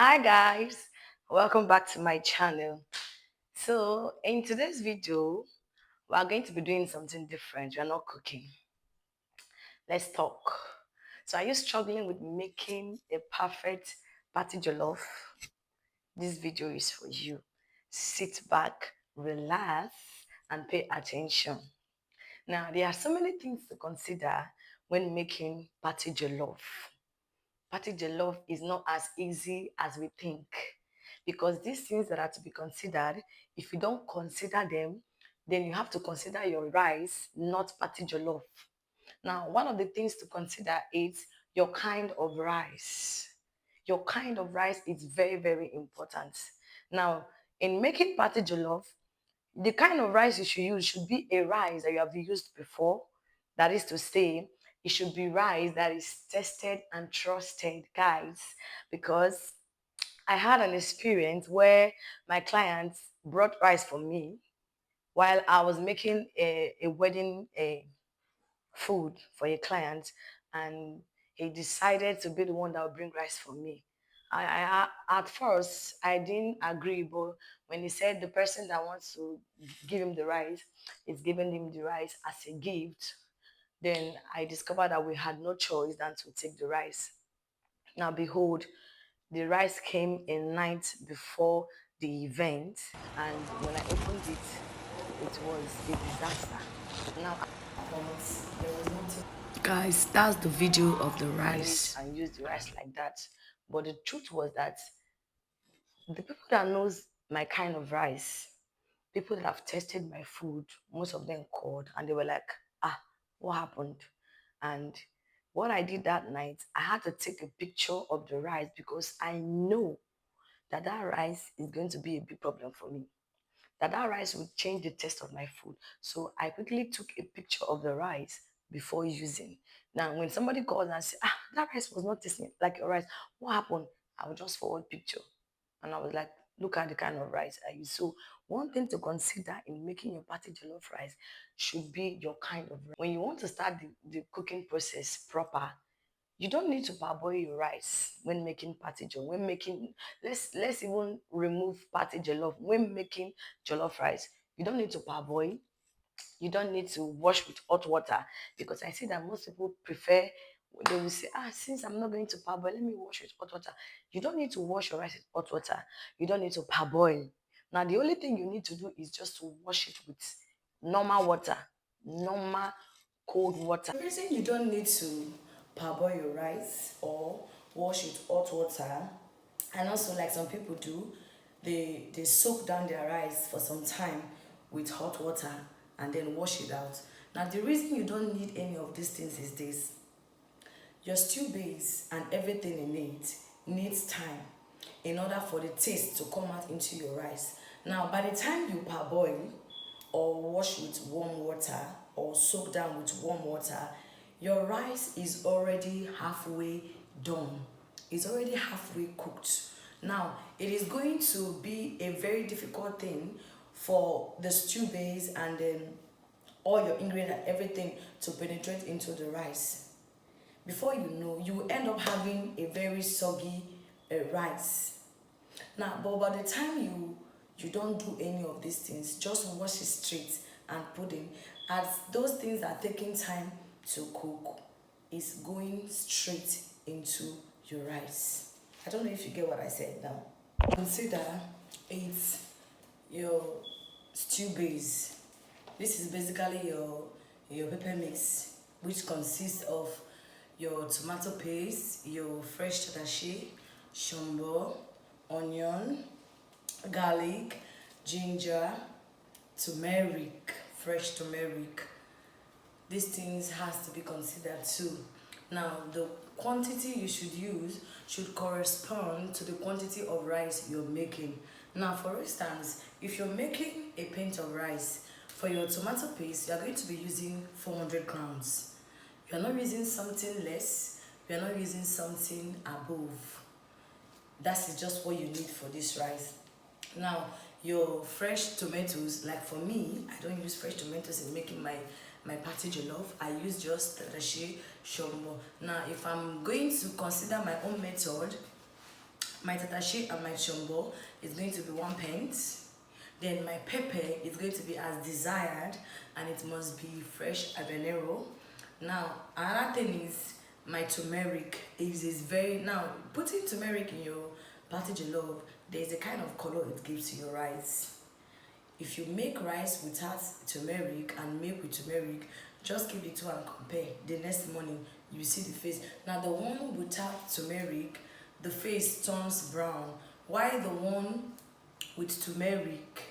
Hi guys, welcome back to my channel. So in today's video, we are going to be doing something different. We are not cooking. Let's talk. So are you struggling with making a perfect party jollof? This video is for you. Sit back, relax, and pay attention. Now, there are so many things to consider when making party jollof. Party jollof is not as easy as we think because these things that are to be considered, if you don't consider them, then you have to consider your rice, not party jollof. Now, one of the things to consider is your kind of rice. Your kind of rice is very, very important. Now, in making party jollof, the kind of rice you should use should be a rice that you have used before. That is to say, it should be rice that is tested and trusted, guys, because I had an experience where my clients brought rice for me while I was making a wedding food for a client, and he decided to be the one that would bring rice for me. At first I didn't agree, but when he said the person that wants to give him the rice is giving him the rice as a gift, then I discovered that we had no choice than to take the rice. Now behold, the rice came a night before the event, and when I opened it, it was a disaster. Now, there was nothing. Guys, that's the video of the rice. And use the rice like that. But the truth was that the people that knows my kind of rice, people that have tested my food, most of them called and they were like, what happened? And what I did that night, I had to take a picture of the rice because I know that that rice is going to be a big problem for me. That rice would change the taste of my food. So I quickly took a picture of the rice before using. Now, when somebody calls and says, that rice was not tasting like your rice, what happened? I would just forward picture. And I was like, look at the kind of rice I use. So one thing to consider in making your party jollof rice should be your kind of rice. When you want to start the cooking process proper, you don't need to parboil your rice when making party jollof. When making, let's even remove party jollof. When making jollof rice, you don't need to parboil. You don't need to wash with hot water because I see that most people prefer. They will say, since I'm not going to parboil, let me wash with hot water. You don't need to wash your rice with hot water. You don't need to parboil. Now, the only thing you need to do is just to wash it with normal water, normal cold water. The reason you don't need to parboil your rice or wash with hot water, and also like some people do, they soak down their rice for some time with hot water and then wash it out. Now the reason you don't need any of these things is this: your stew base and everything in it needs time in order for the taste to come out into your rice. Now, by the time you parboil or wash with warm water or soak down with warm water, your rice is already halfway done. It's already halfway cooked. Now, it is going to be a very difficult thing for the stew base and then all your ingredients and everything to penetrate into the rice. Before you know, you will end up having a very soggy rice. Now, but by the time you don't do any of these things, just wash it straight and put in. As those things are taking time to cook, it's going straight into your rice. I don't know if you get what I said now. Consider it's your stew base. This is basically your pepper mix, which consists of your tomato paste, your fresh tatashi, shombo, onion, garlic, ginger, turmeric, fresh turmeric. These things has to be considered too. Now, the quantity you should use should correspond to the quantity of rice you're making. Now, for instance, if you're making a pint of rice, for your tomato paste, you're going to be using 400 grams. You're not using something less, you're not using something above. That is just what you need for this rice. Now, your fresh tomatoes, like for me, I don't use fresh tomatoes in making my party jollof. I use just rashi shombo. Now, if I'm going to consider my own method, My tatashi and my chombo is going to be 1 pint. Then my pepper is going to be as desired, and it must be fresh habanero. Now another thing is my turmeric is very, now putting turmeric in your party jollof, there is a kind of color it gives to your rice. If you make rice without turmeric and make with turmeric, just keep the two and compare. The next morning, you see the face. Now the one without turmeric, the face turns brown. While the one with turmeric,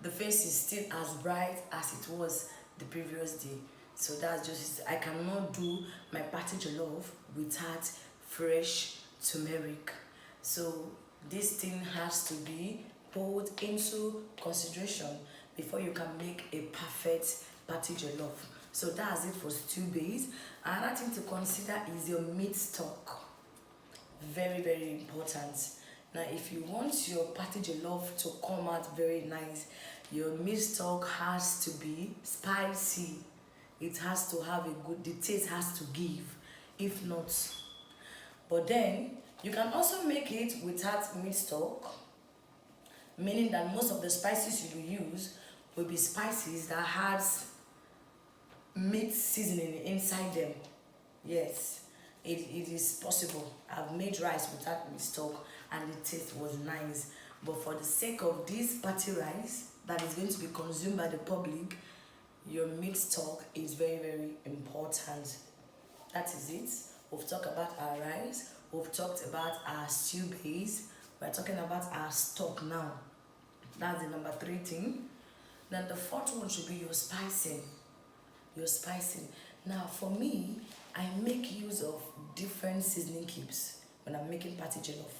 the face is still as bright as it was the previous day. So that's just it. I cannot do my party jollof without fresh turmeric. So this thing has to be put into consideration before you can make a perfect party jollof. So that's it for stew base. Another thing to consider is your meat stock. Very, very important. Now if you want your party jollof to come out very nice, your meat stock has to be spicy. It has to have a good, the taste has to give. If not, but then you can also make it without meat stock, meaning that most of the spices you will use will be spices that has meat seasoning inside them. Yes, it is possible. I've made rice without meat stock and the taste was nice. But for the sake of this party rice that is going to be consumed by the public, your meat stock is very, very important. That is it. We've talked about our rice, we've talked about our stew base, we're talking about our stock now. That's the number 3 thing. Then the 4th one should be your spicing. Your spicing. Now for me, I make use of different seasoning cubes when I'm making party jollof.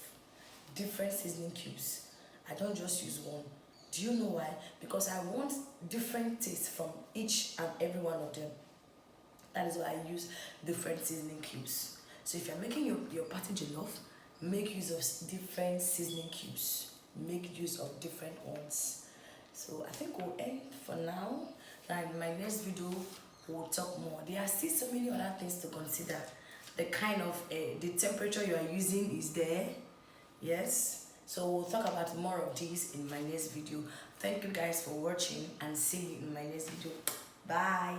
Different seasoning cubes. I don't just use one. Do you know why? Because I want different tastes from each and every one of them. That is why I use different seasoning cubes. So if you're making your party jollof, make use of different seasoning cubes. Make use of different ones. So I think we'll end for now. Now in my next video, we'll talk more. There are still so many other things to consider. The kind of, the temperature you are using is there. Yes. So we'll talk about more of this in my next video. Thank you guys for watching and see you in my next video. Bye.